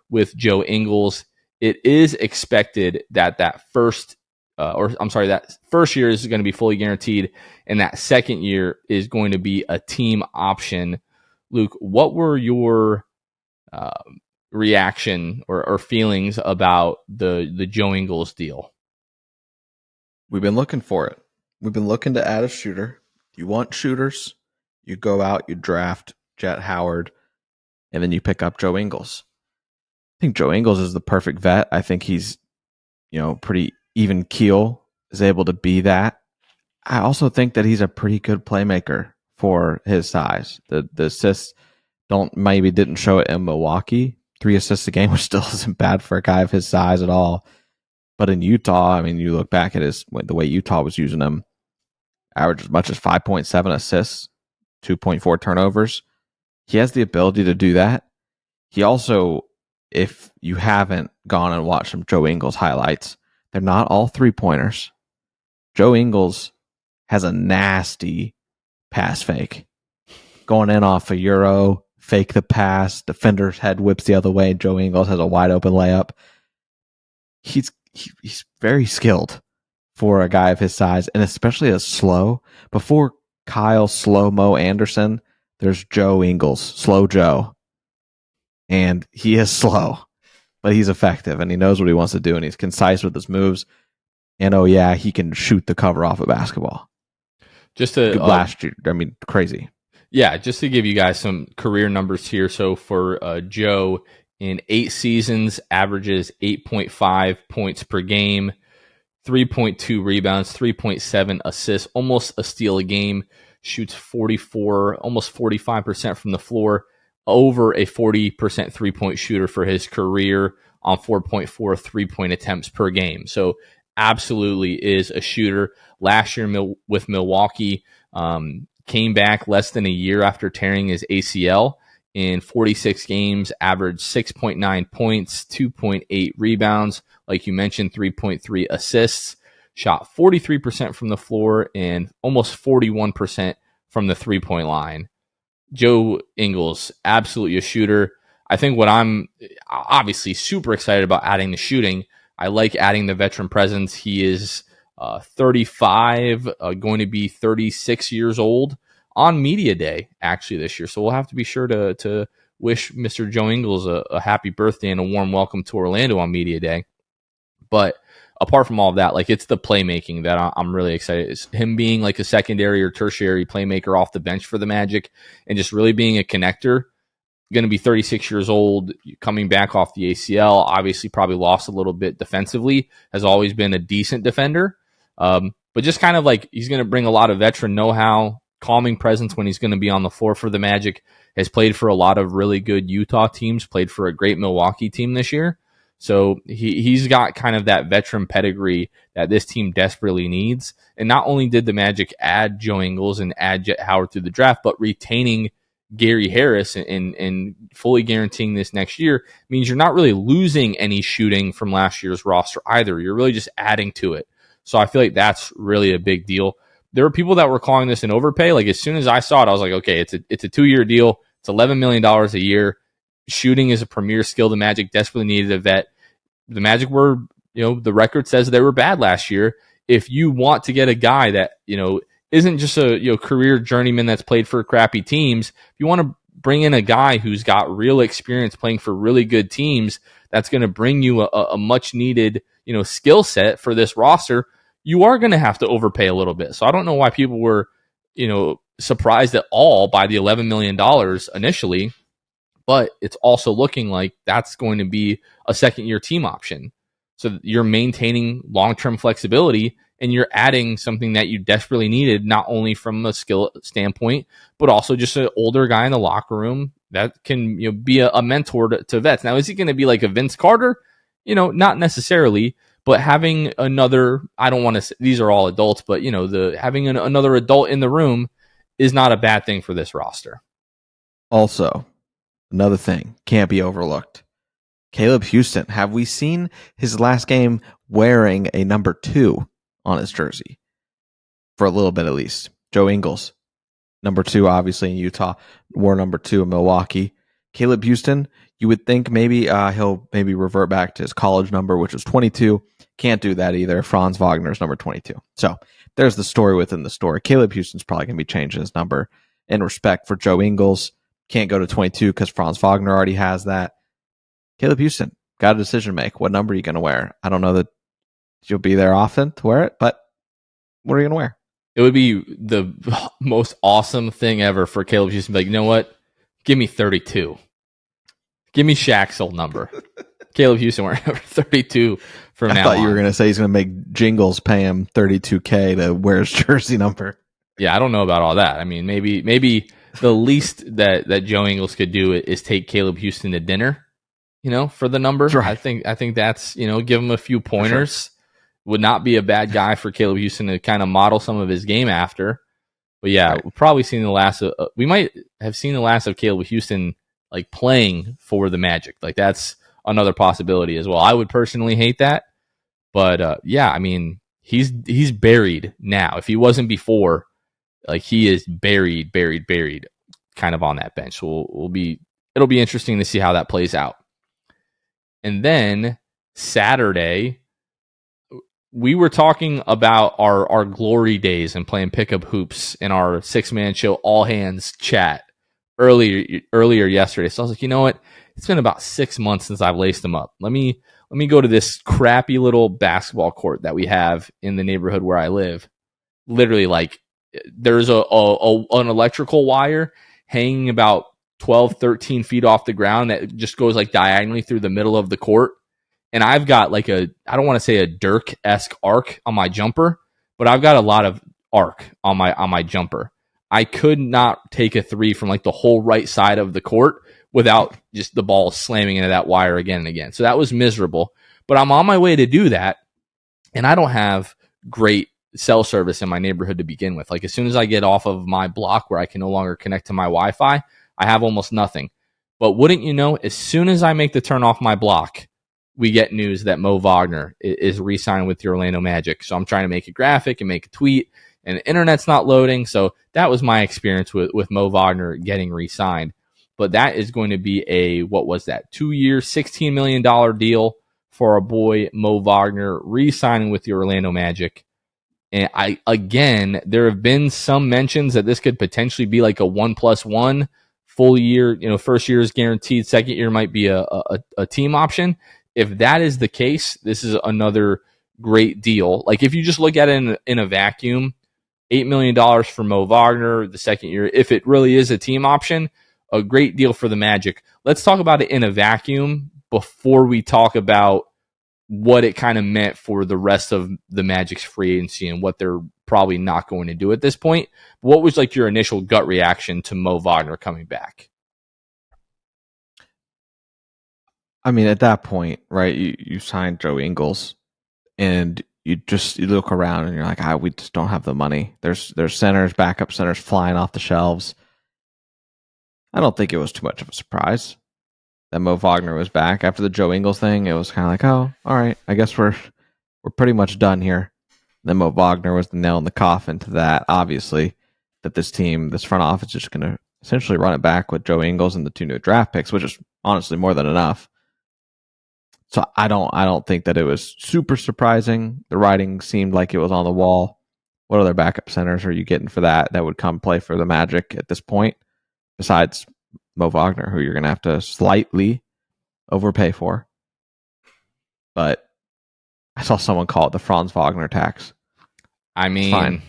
with Joe Ingles. It is expected that first year is going to be fully guaranteed, and that second year is going to be a team option. Luke, what were your reaction or feelings about the Joe Ingles deal?
We've been looking for it. We've been looking to add a shooter. You want shooters, you go out, you draft Jet Howard, and then you pick up Joe Ingles. I think Joe Ingles is the perfect vet. I think he's, pretty even keel, is able to be that. I also think that he's a pretty good playmaker for his size. The assists didn't show it in Milwaukee. 3 assists a game, which still isn't bad for a guy of his size at all. But in Utah, I mean, you look back at the way Utah was using him, average as much as 5.7 assists, 2.4 turnovers. He has the ability to do that. He also, if you haven't gone and watched some Joe Ingles highlights, they're not all 3-pointers. Joe Ingles has a nasty pass fake. Going in off a Euro, fake the pass, defender's head whips the other way, Joe Ingles has a wide open layup. He's very skilled for a guy of his size, and especially as slow. Before Kyle Slow Mo Anderson, there's Joe Ingles, Slow Joe. And he is slow, but he's effective, and he knows what he wants to do, and he's concise with his moves. And he can shoot the cover off a basketball.
Just to
last year, crazy.
Yeah, just to give you guys some career numbers here. So for Joe, in 8 seasons, averages 8.5 points per game, 3.2 rebounds, 3.7 assists, almost a steal a game, shoots 44, almost 45% from the floor, over a 40% 3-point shooter for his career on 4.4 3-point attempts per game. So absolutely is a shooter. Last year with Milwaukee, came back less than a year after tearing his ACL. In 46 games, averaged 6.9 points, 2.8 rebounds, like you mentioned, 3.3 assists, shot 43% from the floor and almost 41% from the 3-point line. Joe Ingles, absolutely a shooter. I think what I'm obviously super excited about adding the shooting, I like adding the veteran presence. He is 35, going to be 36 years old on Media Day, actually, this year. So we'll have to be sure to wish Mr. Joe Ingles a happy birthday and a warm welcome to Orlando on Media Day. But apart from all of that, like, it's the playmaking that I'm really excited. It's him being like a secondary or tertiary playmaker off the bench for the Magic and just really being a connector. Going to be 36 years old, coming back off the ACL, obviously probably lost a little bit defensively, has always been a decent defender. But just kind of like, he's going to bring a lot of veteran know-how, calming presence when he's going to be on the floor for the Magic, has played for a lot of really good Utah teams, played for a great Milwaukee team this year. So he's got kind of that veteran pedigree that this team desperately needs. And not only did the Magic add Joe Ingles and add Jet Howard through the draft, but retaining Gary Harris and fully guaranteeing this next year means you're not really losing any shooting from last year's roster either. You're really just adding to it. So I feel like that's really a big deal. There were people that were calling this an overpay. Like, as soon as I saw it, I was like, okay, it's a 2-year deal. It's $11 million a year. Shooting is a premier skill. The Magic desperately needed a vet. The Magic were, the record says they were bad last year. If you want to get a guy that, isn't just a career journeyman that's played for crappy teams, if you want to bring in a guy who's got real experience playing for really good teams, that's going to bring you a much needed skill set for this roster, you are going to have to overpay a little bit. So I don't know why people were surprised at all by the $11 million initially, but it's also looking like that's going to be a second-year team option. So you're maintaining long-term flexibility, and you're adding something that you desperately needed, not only from a skill standpoint, but also just an older guy in the locker room that can be a mentor to vets. Now, is he going to be like a Vince Carter? Not necessarily, but having another, I don't want to say, these are all adults, but having another adult in the room is not a bad thing for this roster.
Also, another thing can't be overlooked. Caleb Houston, have we seen his last game wearing a number 2 on his jersey? For a little bit at least. Joe Ingles, number 2, obviously, in Utah. War number 2 in Milwaukee. Caleb Houston, you would think maybe he'll maybe revert back to his college number, which was 22. Can't do that either. Franz Wagner's number 22. So there's the story within the story. Caleb Houston's probably going to be changing his number in respect for Joe Ingles. Can't go to 22 because Franz Wagner already has that. Caleb Houston, got a decision to make. What number are you going to wear? I don't know that you'll be there often to wear it, but what are you going to wear?
It would be the most awesome thing ever for Caleb Houston to be like, you know what? Give me 32. Give me Shaq's old number. Caleb Houston wearing number 32 from now on.
I thought you were going to say he's going to make Jingles pay him $32K to wear his jersey number.
Yeah, I don't know about all that. I mean, maybe the least that Joe Ingles could do is take Caleb Houston to dinner, for the number.
Right.
I think that's, give him a few pointers. Sure. Would not be a bad guy for Caleb Houston to kind of model some of his game after. But yeah, right. We've probably seen the last of, we might have seen the last of Caleb Houston like playing for the Magic. Like that's another possibility as well. I would personally hate that. But yeah, I mean, he's buried now. If he wasn't before, like he is buried kind of on that bench. So it'll be interesting to see how that plays out. And then Saturday, we were talking about our glory days and playing pickup hoops in our 6-man show all hands chat earlier yesterday. So I was like, you know what? It's been about 6 months since I've laced them up. Let me go to this crappy little basketball court that we have in the neighborhood where I live. Literally, like there's an electrical wire hanging about 12, 13 feet off the ground that just goes like diagonally through the middle of the court. And I've got like I don't want to say a Dirk-esque arc on my jumper, but I've got a lot of arc on my jumper. I could not take a 3 from like the whole right side of the court without just the ball slamming into that wire again and again. So that was miserable, but I'm on my way to do that. And I don't have great cell service in my neighborhood to begin with. Like as soon as I get off of my block where I can no longer connect to my Wi-Fi, I have almost nothing. But wouldn't you know, as soon as I make the turn off my block, we get news that Moe Wagner is re-signing with the Orlando Magic. So I'm trying to make a graphic and make a tweet, and the internet's not loading. So that was my experience with Moe Wagner getting re-signed. But that is going to be a, 2-year, $16 million deal for our boy Moe Wagner re-signing with the Orlando Magic. And there have been some mentions that this could potentially be like a 1+1 full year. First year is guaranteed. Second year might be a team option. If that is the case, this is another great deal. Like if you just look at it in a vacuum, $8 million for Moe Wagner the second year. If it really is a team option, a great deal for the Magic. Let's talk about it in a vacuum before we talk about what it kind of meant for the rest of the Magic's free agency and what they're probably not going to do at this point. What was like your initial gut reaction to Moe Wagner coming back?
I mean, at that point, right, you signed Joe Ingles, and you look around and you're like, we just don't have the money. There's centers, backup centers flying off the shelves. I don't think it was too much of a surprise that Moe Wagner was back after the Joe Ingles thing. It was kind of like, oh, all right, I guess we're pretty much done here. Then Moe Wagner was the nail in the coffin to that. Obviously, that this front office is just going to essentially run it back with Joe Ingles and the 2 new draft picks, which is honestly more than enough. So I don't think that it was super surprising. The writing seemed like it was on the wall. What other backup centers are you getting for that would come play for the Magic at this point, besides Moe Wagner, who you're going to have to slightly overpay for? But I saw someone call it the Franz Wagner tax.
I mean,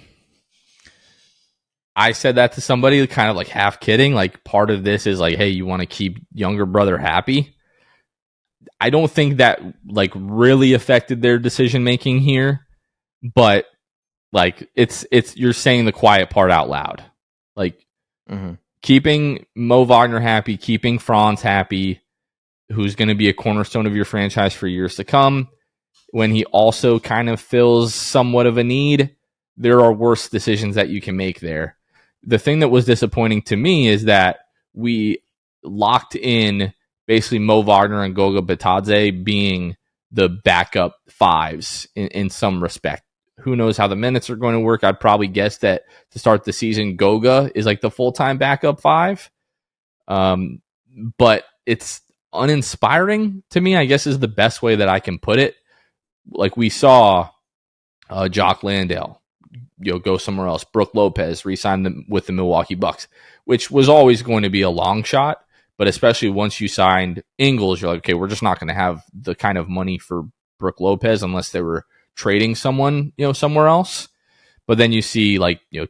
I said that to somebody kind of like half kidding. Like part of this is like, hey, you want to keep younger brother happy? I don't think that like really affected their decision making here, but like it's you're saying the quiet part out loud. Like keeping Moe Wagner happy, keeping Franz happy, who's going to be a cornerstone of your franchise for years to come, when he also kind of fills somewhat of a need. There are worse decisions that you can make there. The thing that was disappointing to me is that we locked in basically Moe Wagner and Goga Bitadze being the backup 5s in some respect. Who knows how the minutes are going to work? I'd probably guess that to start the season, Goga is like the full-time backup 5. But it's uninspiring to me, I guess, is the best way that I can put it. Like we saw Jock Landale, go somewhere else. Brooke Lopez re-signed with the Milwaukee Bucks, which was always going to be a long shot. But especially once you signed Ingles, you're like, okay, we're just not going to have the kind of money for Brooke Lopez unless they were trading someone, somewhere else. But then you see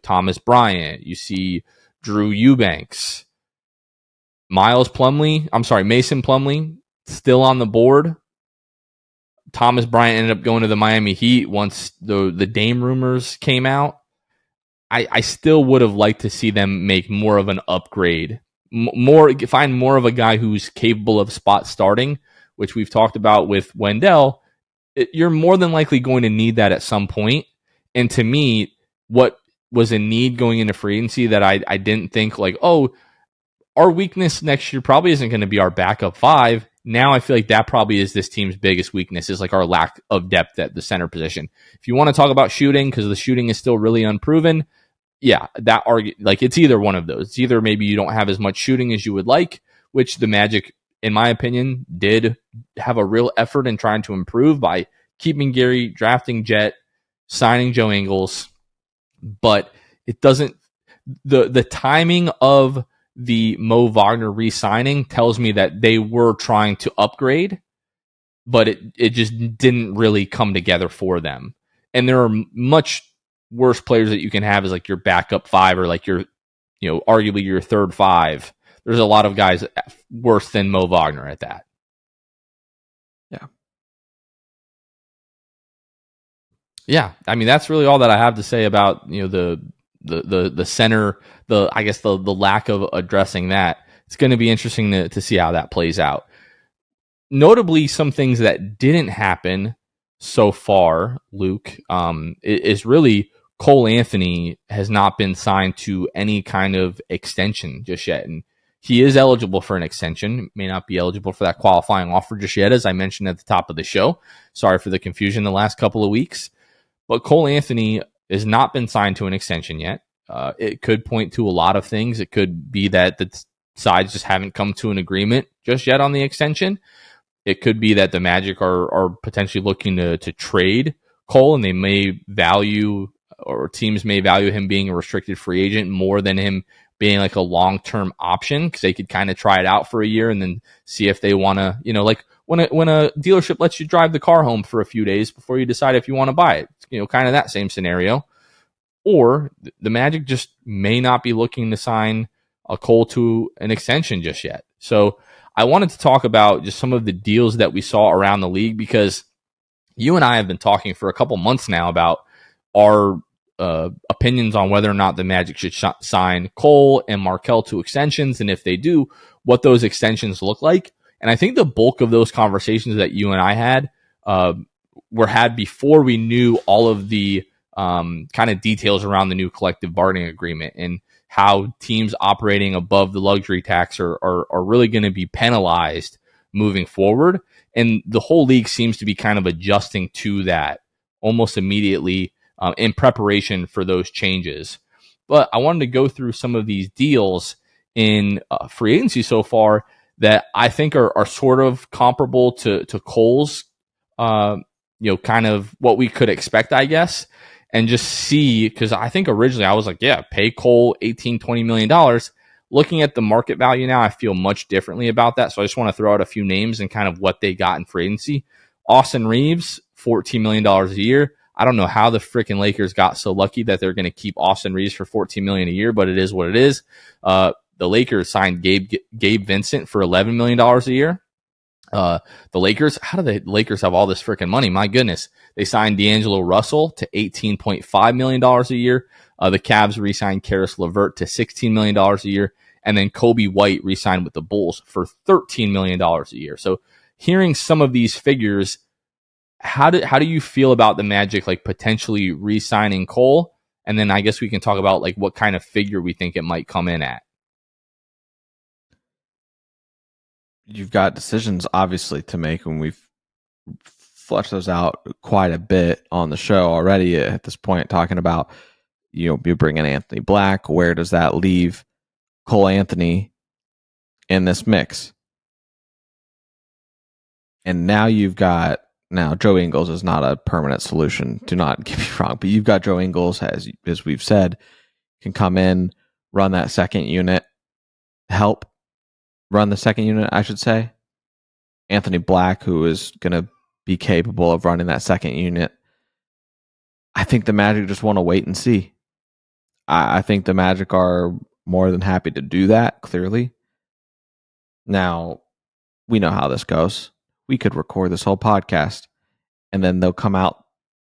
Thomas Bryant, you see Drew Eubanks, Mason Plumlee still on the board. Thomas Bryant ended up going to the Miami Heat once the Dame rumors came out. I still would have liked to see them make more of an upgrade. Find more of a guy who's capable of spot starting, which we've talked about with Wendell. You're more than likely going to need that at some point. And to me, what was a need going into free agency that I didn't think our weakness next year probably isn't going to be our backup 5. Now I feel like that probably is this team's biggest weakness, is our lack of depth at the center position. If you want to talk about shooting, because the shooting is still really unproven, yeah, it's either one of those. It's either maybe you don't have as much shooting as you would like, which the Magic, in my opinion, did have a real effort in trying to improve by keeping Gary, drafting Jet, signing Joe Ingles. But it doesn't, the timing of the Moe Wagner re-signing tells me that they were trying to upgrade, but it just didn't really come together for them. And there are much worse players that you can have as your backup 5 or your, arguably your third 5. There's a lot of guys worse than Moe Wagner at that.
Yeah.
Yeah. I mean, that's really all that I have to say about, the center, the lack of addressing that. It's going to be interesting to see how that plays out. Notably, some things that didn't happen so far, Luke, is really Cole Anthony has not been signed to any kind of extension just yet. And he is eligible for an extension, may not be eligible for that qualifying offer just yet, as I mentioned at the top of the show. Sorry for the confusion the last couple of weeks. But Cole Anthony has not been signed to an extension yet. It could point to a lot of things. It could be that the sides just haven't come to an agreement just yet on the extension. It could be that the Magic are potentially looking to trade Cole, and they may value, or teams may value him being a restricted free agent more than him being a long-term option, because they could kind of try it out for a year and then see if they want to, when a dealership lets you drive the car home for a few days before you decide if you want to buy it, kind of that same scenario. Or the Magic just may not be looking to sign a Cole to an extension just yet. So I wanted to talk about just some of the deals that we saw around the league, because you and I have been talking for a couple months now about our opinions on whether or not the Magic should sign Cole and Markelle to extensions, and if they do, what those extensions look like. And I think the bulk of those conversations that you and I had were had before we knew all of the kind of details around the new collective bargaining agreement and how teams operating above the luxury tax are really going to be penalized moving forward. And the whole league seems to be kind of adjusting to that almost immediately in preparation for those changes. But I wanted to go through some of these deals in free agency so far that I think are sort of comparable to Cole's, kind of what we could expect, I guess, and just see, because I think originally I was like, yeah, pay Cole $18-20 million. Looking at the market value now, I feel much differently about that. So I just want to throw out a few names and kind of what they got in free agency. Austin Reeves, $14 million a year. I don't know how the freaking Lakers got so lucky that they're going to keep Austin Reeves for $14 million a year, but it is what it is. The Lakers signed Gabe Vincent for $11 million a year. The Lakers, how do the Lakers have all this freaking money? My goodness. They signed D'Angelo Russell to $18.5 million a year. The Cavs re-signed Karis LeVert to $16 million a year. And then Kobe White re-signed with the Bulls for $13 million a year. So hearing some of these figures, how do you feel about the Magic potentially re-signing Cole? And then I guess we can talk about what kind of figure we think it might come in at.
You've got decisions obviously to make, and we've fleshed those out quite a bit on the show already at this point, talking about, you bring in Anthony Black. Where does that leave Cole Anthony in this mix? And now Joe Ingles is not a permanent solution. Do not get me wrong, but you've got Joe Ingles, as we've said, can come in, run that second unit, help run the second unit, I should say. Anthony Black, who is going to be capable of running that second unit. I think the Magic just want to wait and see. I think the Magic are more than happy to do that, clearly. Now, we know how this goes. We could record this whole podcast, and then they'll come out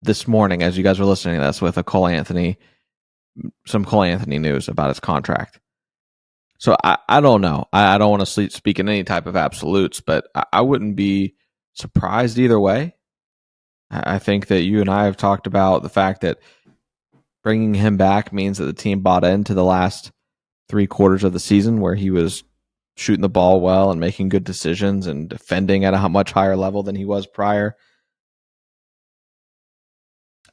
this morning, as you guys are listening to this, with some Cole Anthony news about his contract. So I don't know. I don't want to speak in any type of absolutes, but I wouldn't be surprised either way. I think that you and I have talked about the fact that bringing him back means that the team bought into the last 3 quarters of the season, where he was shooting the ball well and making good decisions and defending at a much higher level than he was prior.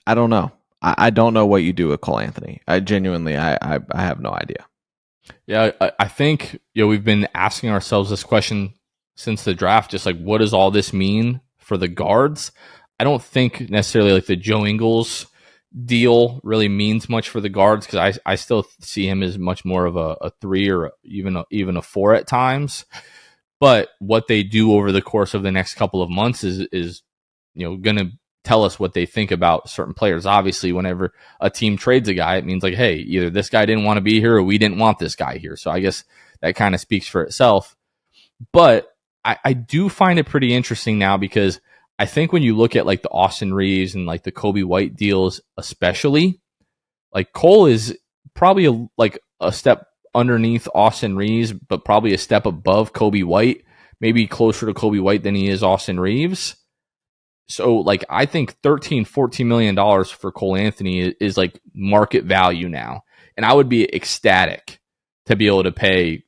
I don't know. I don't know what you do with Cole Anthony. I genuinely have no idea.
Yeah, I think we've been asking ourselves this question since the draft, just like, what does all this mean for the guards? I don't think necessarily like the Joe Ingles deal really means much for the guards, because I still see him as much more of a 3 or even a 4 at times. But what they do over the course of the next couple of months is going to tell us what they think about certain players. Obviously, whenever a team trades a guy, it means like, hey, either this guy didn't want to be here or we didn't want this guy here. So I guess that kind of speaks for itself. But I do find it pretty interesting now, because I think when you look at like the Austin Reeves and like the Kobe White deals, especially, like Cole is probably a step underneath Austin Reeves, but probably a step above Kobe White, maybe closer to Kobe White than he is Austin Reeves. So, like, I think $13-14 million for Cole Anthony is like market value now. And I would be ecstatic to be able to pay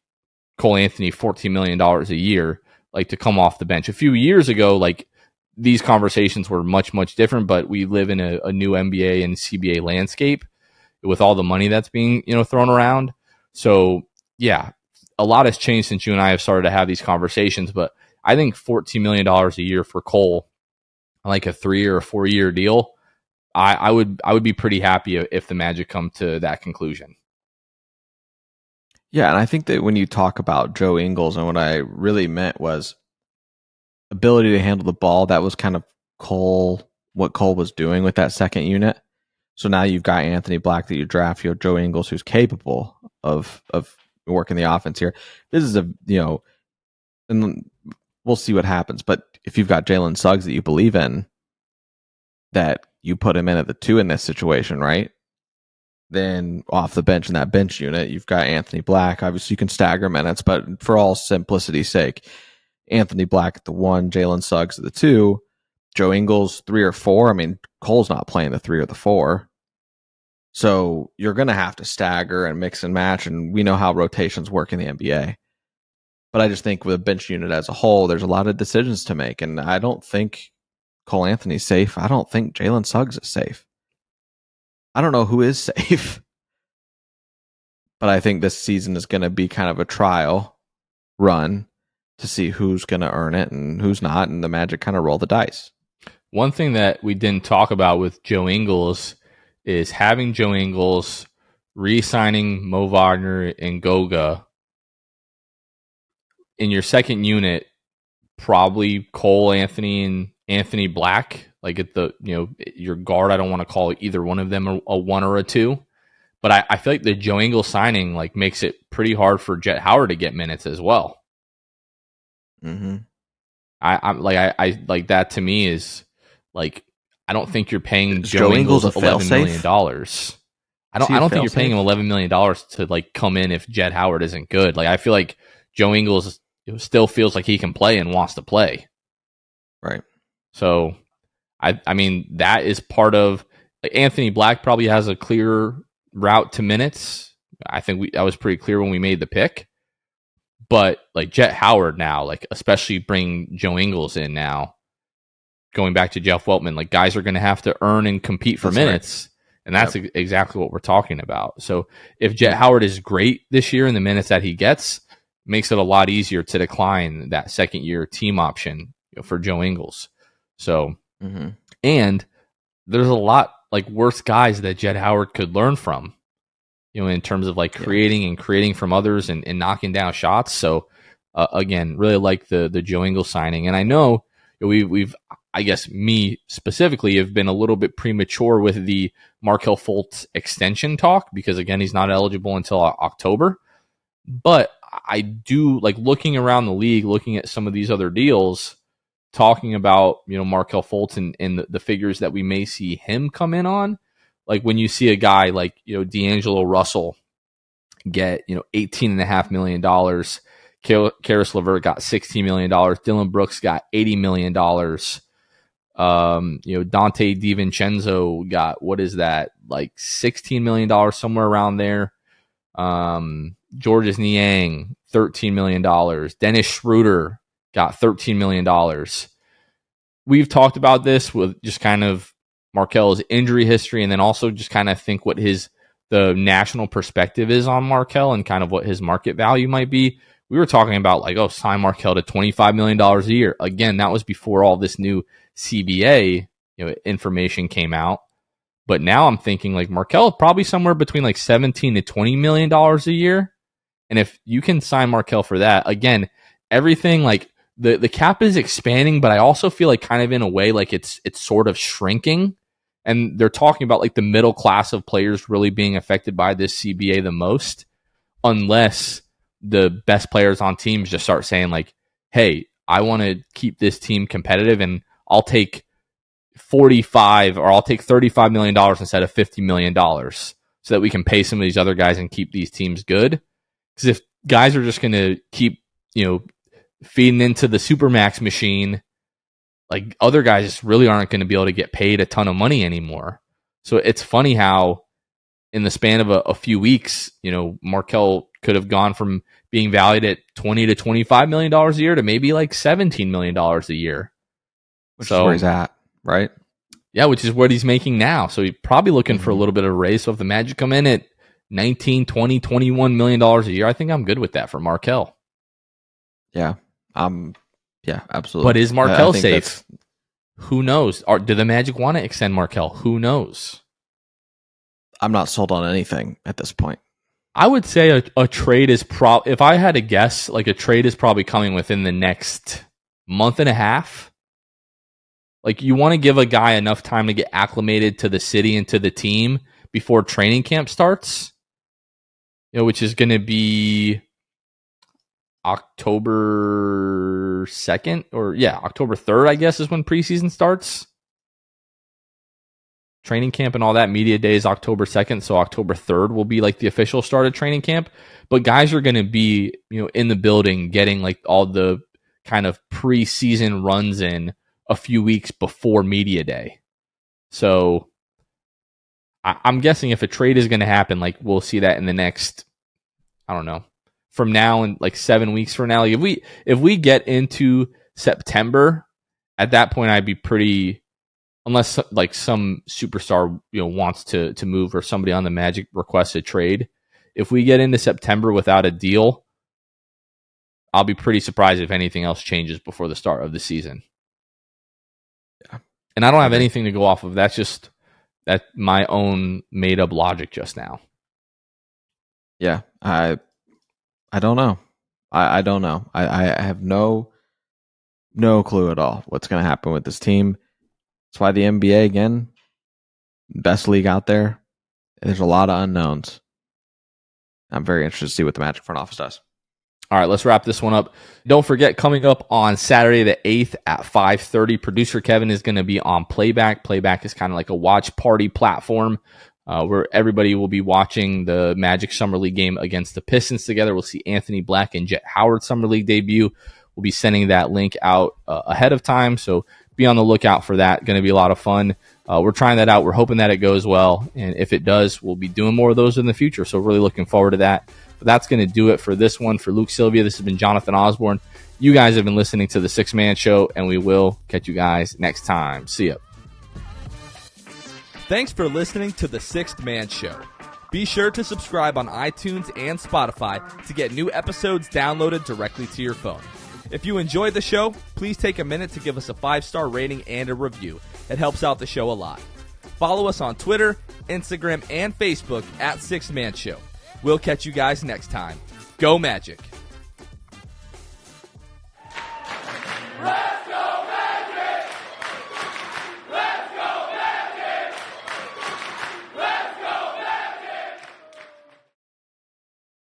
Cole Anthony $14 million a year, like, to come off the bench. A few years ago, like, these conversations were much, much different, but we live in a new NBA and CBA landscape with all the money that's being, thrown around. So, yeah, a lot has changed since you and I have started to have these conversations, but I think $14 million a year for Cole, like a 3 or 4 year deal, I would be pretty happy if the Magic come to that conclusion.
Yeah, and I think that when you talk about Joe Ingles, and what I really meant was ability to handle the ball, that was kind of what Cole was doing with that second unit. So now you've got Anthony Black that you draft, you have Joe Ingles, who's capable of working the offense here. This is and we'll see what happens. But if you've got Jalen Suggs that you believe in, that you put him in at the 2 in this situation, right? Then off the bench in that bench unit, you've got Anthony Black. Obviously, you can stagger minutes, but for all simplicity's sake, Anthony Black at the 1, Jalen Suggs at the 2, Joe Ingles 3 or 4. I mean, Cole's not playing the 3 or the 4. So you're going to have to stagger and mix and match, and we know how rotations work in the NBA. But I just think with a bench unit as a whole, there's a lot of decisions to make, and I don't think Cole Anthony's safe. I don't think Jalen Suggs is safe. I don't know who is safe. But I think this season is going to be kind of a trial run to see who's going to earn it and who's not, and the Magic kind of roll the dice.
One thing that we didn't talk about with Joe Ingles is having Joe Ingles re-signing Moe Wagner and Goga in your second unit, probably Cole Anthony and Anthony Black, like at the, your guard. I don't want to call either one of them a 1 or a 2, but I feel like the Joe Ingles signing like makes it pretty hard for Jet Howard to get minutes as well.
Mm-hmm.
I like that. To me is like, I don't think you're paying Joe Ingles $11 million. I don't think you're paying him $11 million to like come in if Jet Howard isn't good. Like, I feel like Joe Ingles still feels like he can play and wants to play.
Right.
So, I mean, that is part of, like, Anthony Black probably has a clear route to minutes. I think that was pretty clear when we made the pick. But like Jet Howard now, like especially bring Joe Ingles in now, going back to Jeff Weltman, like guys are going to have to earn and compete for minutes. Right. And that's exactly what we're talking about. So if Jet Howard is great this year in the minutes that he gets, makes it a lot easier to decline that second year team option for Joe Ingles. So, and there's a lot like worse guys that Jet Howard could learn from, in terms of like creating from others and knocking down shots. So again, really like the Joe Ingles signing. And I know we've I guess me specifically have been a little bit premature with the Markelle Fultz extension talk because, again, he's not eligible until October. But I do like looking around the league, looking at some of these other deals, talking about, Markelle Fultz and the figures that we may see him come in on. Like when you see a guy like, D'Angelo Russell get, $18.5 million. Karis LeVert got $16 million. Dylan Brooks got $80 million. Dante DiVincenzo got, what is that? Like $16 million, somewhere around there. Georges Niang, $13 million. Dennis Schroeder got $13 million. We've talked about this with just kind of Markelle's injury history and then also just kind of think what the national perspective is on Markelle and kind of what his market value might be. We were talking about like, sign Markelle to $25 million a year. Again, that was before all this new CBA information came out. But now I'm thinking like Markelle probably somewhere between like $17 to $20 million a year. And if you can sign Markelle for that, again, everything like the cap is expanding, but I also feel like kind of in a way like it's sort of shrinking. And they're talking about like the middle class of players really being affected by this CBA the most, unless the best players on teams just start saying like, hey, I want to keep this team competitive and I'll take 45 or I'll take $35 million instead of $50 million so that we can pay some of these other guys and keep these teams good. Because if guys are just going to keep, feeding into the Supermax machine, like other guys just really aren't going to be able to get paid a ton of money anymore. So it's funny how in the span of a few weeks, Markelle could have gone from being valued at $20 to $25 million a year to maybe like $17 million a year.
Which is where he's at, right?
Yeah, which is what he's making now. So he's probably looking for a little bit of a raise. So if the Magic come in at $19, $20, $21 million a year, I think I'm good with that for Markelle.
Yeah, yeah, absolutely.
But is Markelle safe? Who knows? Do the Magic want to extend Markelle? Who knows?
I'm not sold on anything at this point.
I would say a trade is if I had to guess, like a trade is probably coming within the next month and a half. Like you want to give a guy enough time to get acclimated to the city and to the team before training camp starts, which is going to be October 2nd October 3rd, I guess is when preseason starts. Training camp and all that, media day is October 2nd, so October 3rd will be like the official start of training camp. But guys are going to be, in the building getting like all the kind of preseason runs in a few weeks before media day. So I'm guessing if a trade is going to happen, like we'll see that in the next, I don't know, from now and like 7 weeks from now. Like if we get into September, at that point I'd be pretty. Unless like some superstar wants to move or somebody on the Magic requests a trade, if we get into September without a deal, I'll be pretty surprised if anything else changes before the start of the season.
Yeah,
and I don't have anything to go off of. That's just my own made up logic just now.
Yeah, I don't know. I don't know. I have no clue at all what's going to happen with this team. That's why the NBA, again, best league out there. There's a lot of unknowns. I'm very interested to see what the Magic front office does.
All right, let's wrap this one up. Don't forget, coming up on Saturday the 8th at 5:30, producer Kevin is going to be on Playback. Playback is kind of like a watch party platform where everybody will be watching the Magic Summer League game against the Pistons together. We'll see Anthony Black and Jet Howard Summer League debut. We'll be sending that link out ahead of time, so be on the lookout for that. Going to be a lot of fun. We're trying that out. We're hoping that it goes well. And if it does, we'll be doing more of those in the future. So really looking forward to that. But that's going to do it for this one. For Luke Sylvia, this has been Jonathan Osborne. You guys have been listening to The Sixth Man Show, and we will catch you guys next time. See ya.
Thanks for listening to The Sixth Man Show. Be sure to subscribe on iTunes and Spotify to get new episodes downloaded directly to your phone. If you enjoyed the show, please take a minute to give us a 5-star rating and a review. It helps out the show a lot. Follow us on Twitter, Instagram, and Facebook at Sixth Man Show. We'll catch you guys next time. Go Magic!
Right.